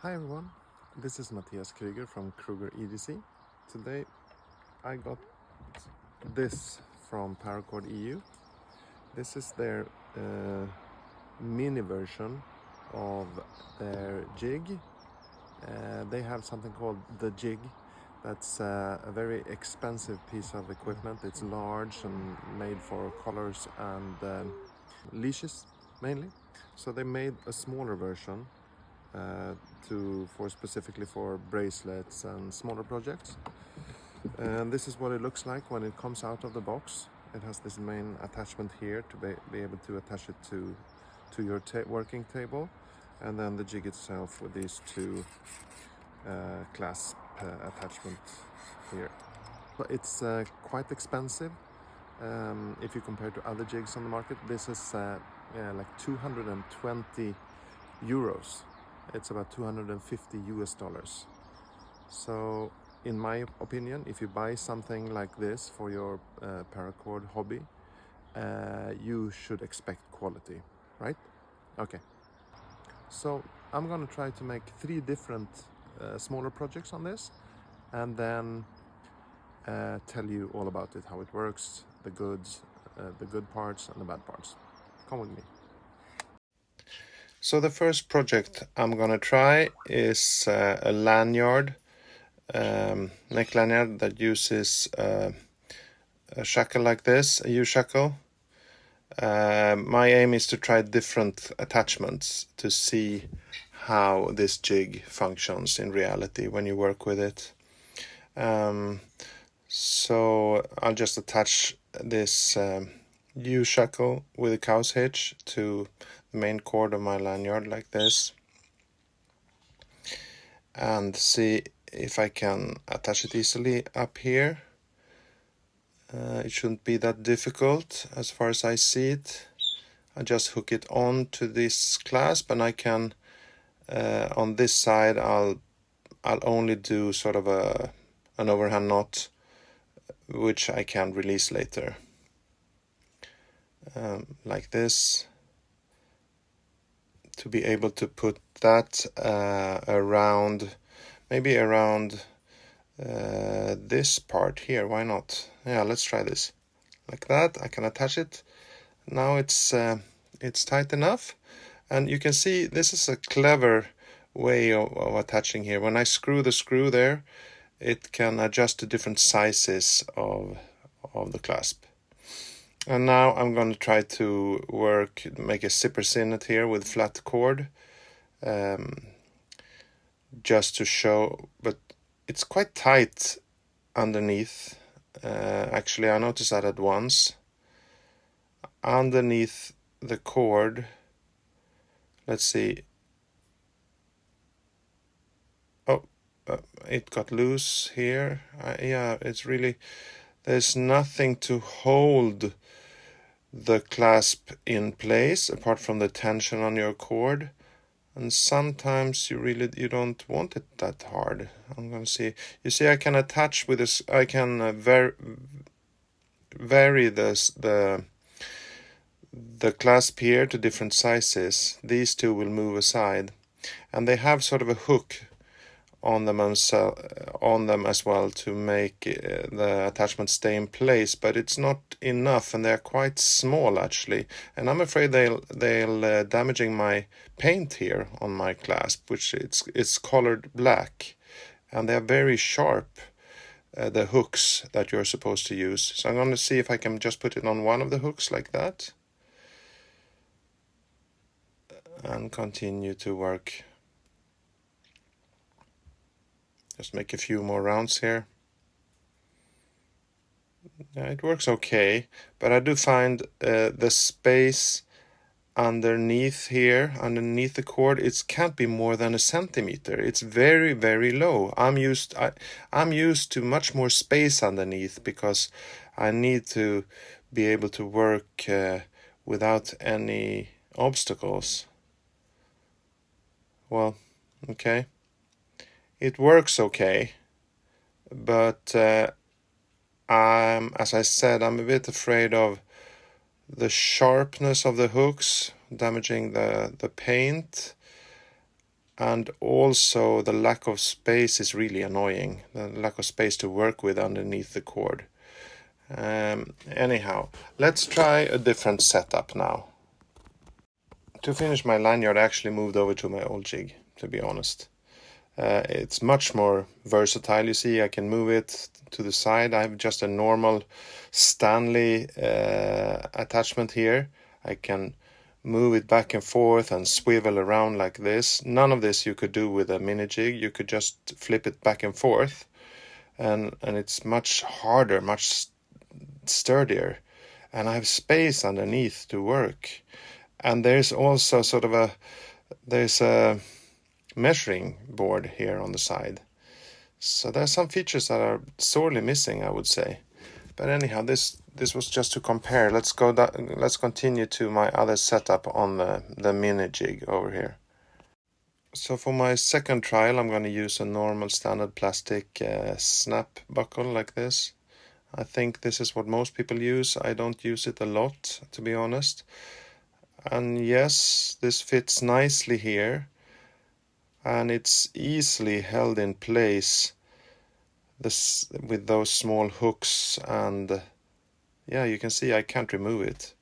Hi everyone, this is Matthias Krüger from Kruger EDC. Today I got this from Paracord EU. This is their mini version of their jig. They have something called the jig. That's a very expensive piece of equipment. It's large and made for collars and leashes mainly. So they made a smaller version specifically for bracelets and smaller projects. And this is what it looks like when it comes out of the box. It has this main attachment here to be able to attach it to your working table, and then the jig itself with these two clasp attachments here. But it's quite expensive if you compare to other jigs on the market. This is like 220 euros. It's about $250. So in my opinion, if you buy something like this for your paracord hobby, you should expect quality, right? Okay. So I'm gonna try to make 3 different smaller projects on this, and then tell you all about it, how it works, the good parts and the bad parts. Come with me. So the first project I'm gonna try is a lanyard, neck lanyard that uses a shackle like this, a U-shackle. My aim is to try different attachments to see how this jig functions in reality when you work with it. So I'll just attach this U-shackle with a cow's hitch to the main cord of my lanyard like this, and see if I can attach it easily up here. It shouldn't be that difficult as far as I see it. I just hook it on to this clasp, and I can on this side I'll only do sort of an overhand knot, which I can release later, like this, to be able to put that maybe around this part here. Why not? Yeah, let's try this. Like that, I can attach it. Now it's tight enough, and you can see this is a clever way of attaching here. When I screw the screw there, it can adjust to different sizes of the clasp. And now I'm going to try to make a zipper sinnet here with flat cord, just to show, but it's quite tight underneath. Actually, I noticed that at once. Underneath the cord, let's see. Oh, it got loose here. Yeah, it's really, there's nothing to hold the clasp in place apart from the tension on your cord. And sometimes you don't want it that hard. I'm gonna see. You see, I can attach with this. I can vary the clasp here to different sizes. These two will move aside, and they have sort of a hook on them as well to make the attachment stay in place, but it's not enough, and they're quite small actually, and I'm afraid they'll damaging my paint here on my clasp, which it's colored black, and they're very sharp, the hooks that you're supposed to use. So I'm going to see if I can just put it on one of the hooks like that and continue to work. Just make a few more rounds here. Yeah, it works okay, but I do find the space underneath here, underneath the cord, it can't be more than 1 centimeter. It's very, very low. I'm used to much more space underneath, because I need to be able to work without any obstacles. Well, okay. It works okay, but as I said, I'm a bit afraid of the sharpness of the hooks damaging the paint. and also the lack of space is really annoying, the lack of space to work with underneath the cord. Anyhow, let's try a different setup now. To finish my lanyard, I actually moved over to my old jig, to be honest. It's much more versatile. You see, I can move it to the side. I have just a normal Stanley attachment here. I can move it back and forth and swivel around like this. None of this you could do with a mini jig. You could just flip it back and forth, and it's much harder, much sturdier, and I have space underneath to work. And there's also sort of there's a measuring board here on the side. So there's some features that are sorely missing, I would say. But anyhow, this was just to compare. Let's continue to my other setup on the mini jig over here. So for my second trial, I'm going to use a normal standard plastic snap buckle like this. I think this is what most people use. I don't use it a lot, to be honest. And yes, this fits nicely here, and it's easily held in place with those small hooks, and yeah, you can see I can't remove it.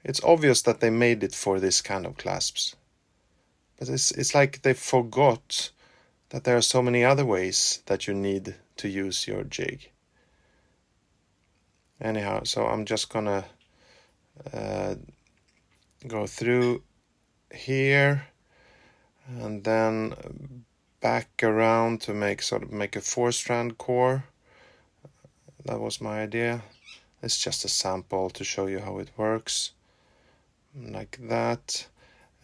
It's obvious that they made it for this kind of clasps, but it's like they forgot that there are so many other ways that you need to use your jig. Anyhow, so I'm just gonna go through here and then back around to make a 4-strand core. That was my idea. It's just a sample to show you how it works, like that.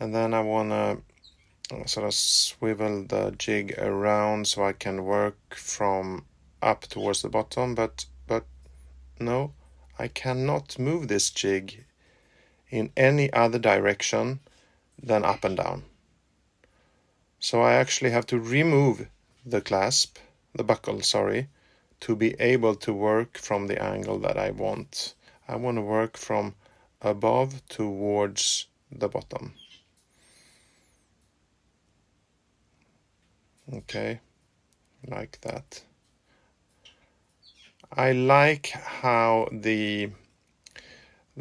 And then I want to sort of swivel the jig around so I can work from up towards the bottom, but no, I cannot move this jig in any other direction than up and down. So I actually have to remove the buckle, to be able to work from the angle that I want. I want to work from above towards the bottom. Okay, like that. I like how the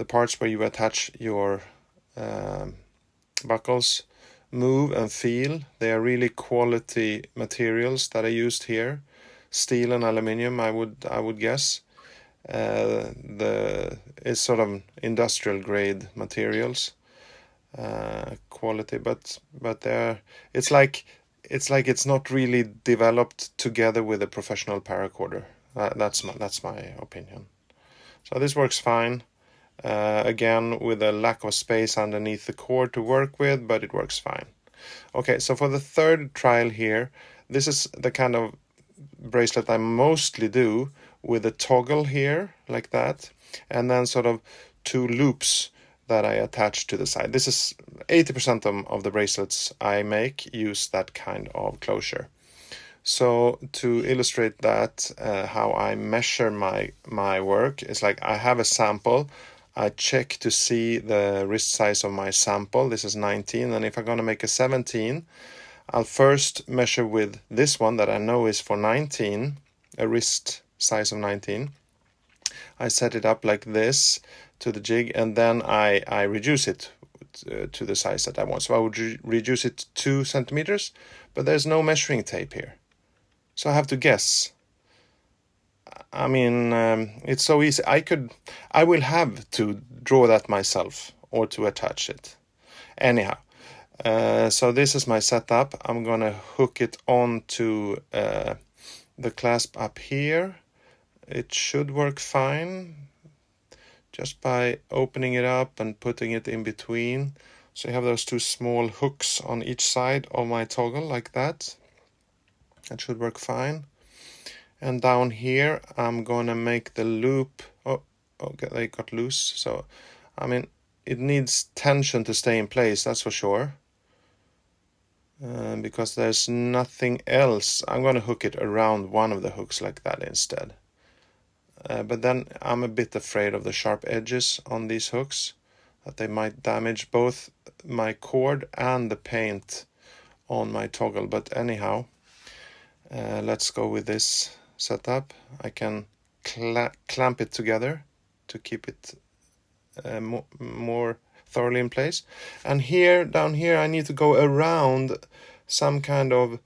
parts where you attach your buckles move and feel. They are really quality materials that are used here. Steel and aluminium, I would guess. It's sort of industrial grade materials, quality, but it's like it's not really developed together with a professional paracorder. That's my opinion. So this works fine. Again, with a lack of space underneath the cord to work with, but it works fine. Okay, so for the third trial here, this is the kind of bracelet I mostly do, with a toggle here, like that, and then sort of 2 loops that I attach to the side. This is 80% of the bracelets I make use that kind of closure. So to illustrate that, how I measure my work is like I have a sample. I check to see the wrist size of my sample. This is 19, and if I'm going to make a 17, I'll first measure with this one that I know is for 19, a wrist size of 19. I set it up like this to the jig, and then I reduce it to the size that I want. So I would reduce it 2 centimeters, but there's no measuring tape here. So I have to guess. I mean, it's so easy. I will have to draw that myself or to attach it. Anyhow, so this is my setup. I'm gonna hook it on to the clasp up here. It should work fine just by opening it up and putting it in between. So you have those 2 small hooks on each side of my toggle like that. That should work fine. And down here, I'm gonna make the loop. Oh, okay, they got loose. So, I mean, it needs tension to stay in place, that's for sure. Because there's nothing else. I'm gonna hook it around one of the hooks like that instead. But then I'm a bit afraid of the sharp edges on these hooks, that they might damage both my cord and the paint on my toggle. But anyhow, let's go with this setup. I can clamp it together to keep it more thoroughly in place. And here, down here, I need to go around some kind of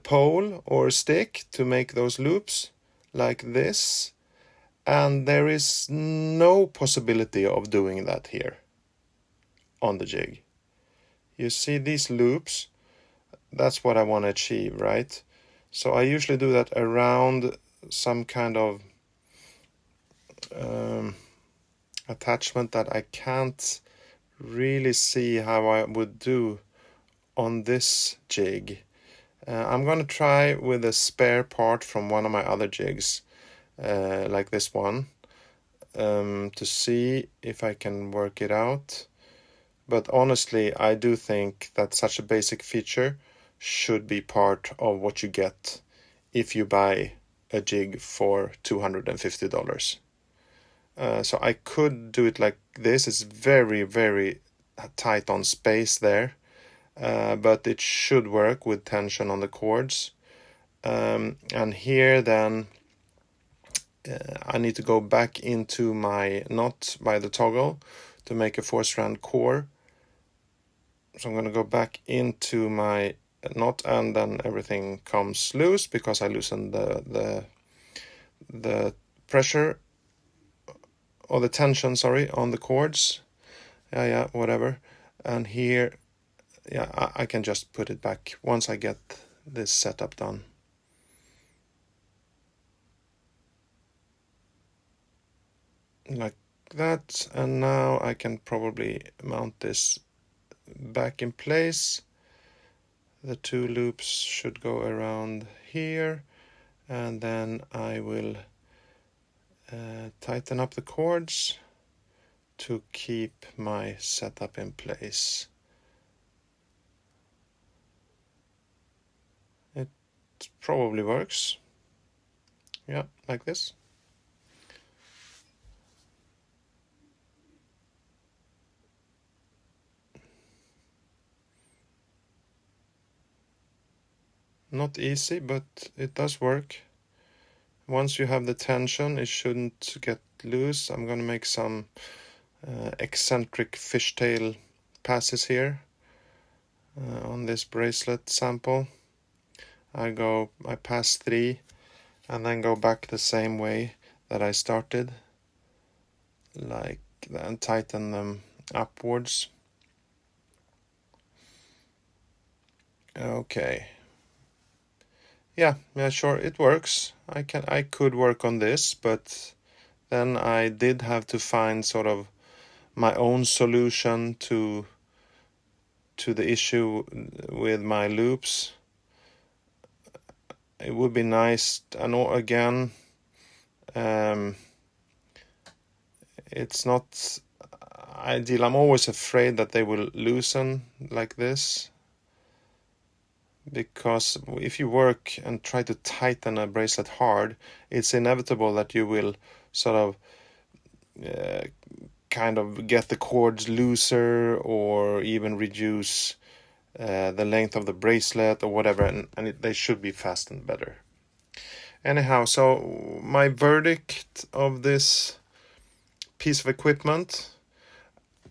pole or stick to make those loops like this. And there is no possibility of doing that here on the jig. You see these loops, that's what I want to achieve, right? So I usually do that around some kind of attachment that I can't really see how I would do on this jig. I'm going to try with a spare part from one of my other jigs, like this one, to see if I can work it out. But honestly, I do think that such a basic feature should be part of what you get if you buy a jig for $250. So I could do it like this. It's very, very tight on space there, but it should work with tension on the cords. And here then I need to go back into my knot by the toggle to make a 4-strand core. So I'm going to go back into my knot, and then everything comes loose because I loosened the pressure or the tension, sorry, on the cords. Yeah, whatever. And here, yeah, I can just put it back once I get this setup done. Like that. And now I can probably mount this back in place. The 2 loops should go around here, and then I will tighten up the cords to keep my setup in place. It probably works. Yeah, like this. Not easy, but it does work. Once you have the tension, it shouldn't get loose. I'm going to make some eccentric fishtail passes here on this bracelet sample. I pass 3 and then go back the same way that I started, like that, and tighten them upwards. Okay. Yeah, sure, it works. I could work on this, but then I did have to find sort of my own solution to the issue with my loops. It would be nice, and again, it's not ideal. I'm always afraid that they will loosen like this, because if you work and try to tighten a bracelet hard, it's inevitable that you will sort of kind of get the cords looser, or even reduce the length of the bracelet or whatever, and they should be fastened better. Anyhow, so my verdict of this piece of equipment,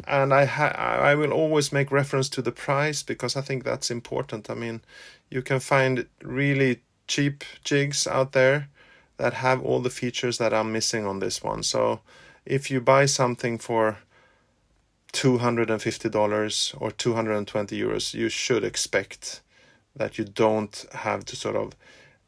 and I will always make reference to the price, because I think that's important. I mean, you can find really cheap jigs out there that have all the features that I'm missing on this one. So if you buy something for $250 or 220 euros, you should expect that you don't have to sort of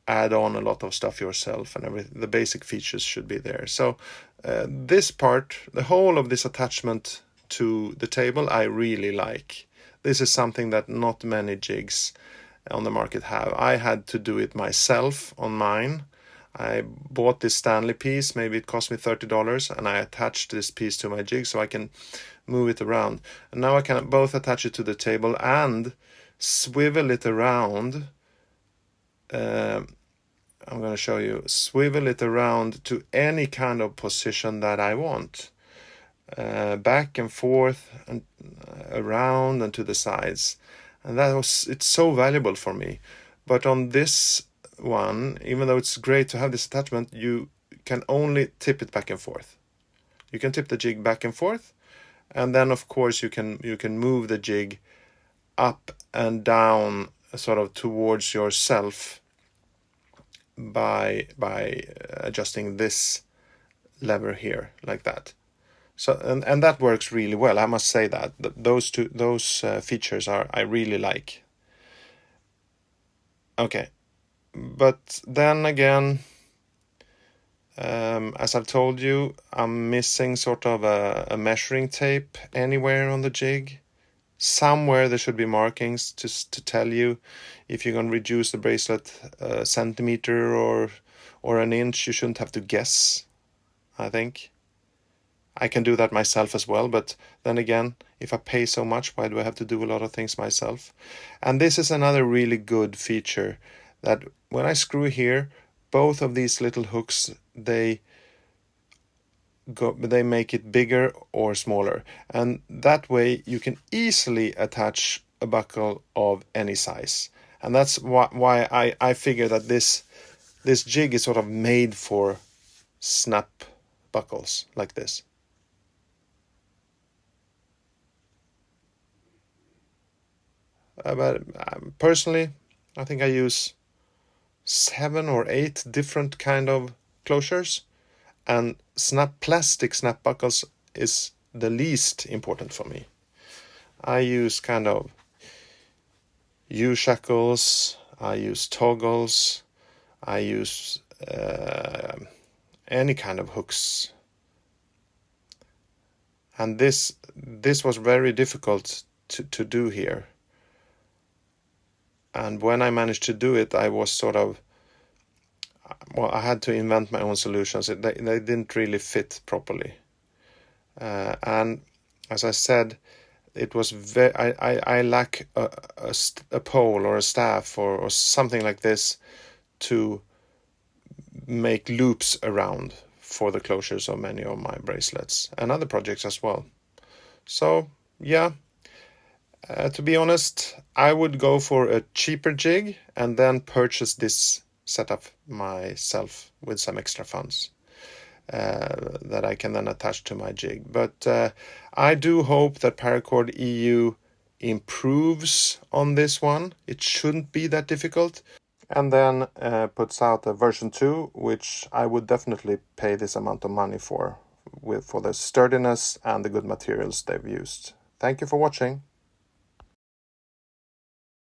add on a lot of stuff yourself, and everything. The basic features should be there. So this part, the whole of this attachment to the table, I really like. This is something that not many jigs on the market have. I had to do it myself on mine. I bought this Stanley piece, maybe it cost me $30, and I attached this piece to my jig so I can move it around. And now I can both attach it to the table and swivel it around. I'm going to show you. Swivel it around to any kind of position that I want. Back and forth and around and to the sides. And it's so valuable for me. But on this one, even though it's great to have this attachment, you can only tip it back and forth. You can tip the jig back and forth, and then of course you can move the jig up and down sort of towards yourself by adjusting this lever here like that. So and that works really well. I must say that those features I really like. Okay, but then again, as I've told you, I'm missing sort of a measuring tape anywhere on the jig. Somewhere there should be markings to tell you if you're going to reduce the bracelet a centimeter or an inch. You shouldn't have to guess, I think. I can do that myself as well, but then again, if I pay so much, why do I have to do a lot of things myself? And this is another really good feature, that when I screw here, both of these little hooks, they make it bigger or smaller, and that way you can easily attach a buckle of any size. And that's why I figure that this jig is sort of made for snap buckles like this. But personally, I think I use 7 or 8 different kind of closures, and plastic snap buckles is the least important for me. I use kind of U-shackles, I use toggles, I use any kind of hooks. And this was very difficult to do here. And when I managed to do it, I was sort of, well, I had to invent my own solutions. They didn't really fit properly. And as I said, it was I lack a pole or a staff or something like this to make loops around for the closures of many of my bracelets and other projects as well. So yeah, to be honest, I would go for a cheaper jig and then purchase this setup myself with some extra funds that I can then attach to my jig. But I do hope that Paracord EU improves on this one. It shouldn't be that difficult. And then puts out a version 2, which I would definitely pay this amount of money for the sturdiness and the good materials they've used. Thank you for watching.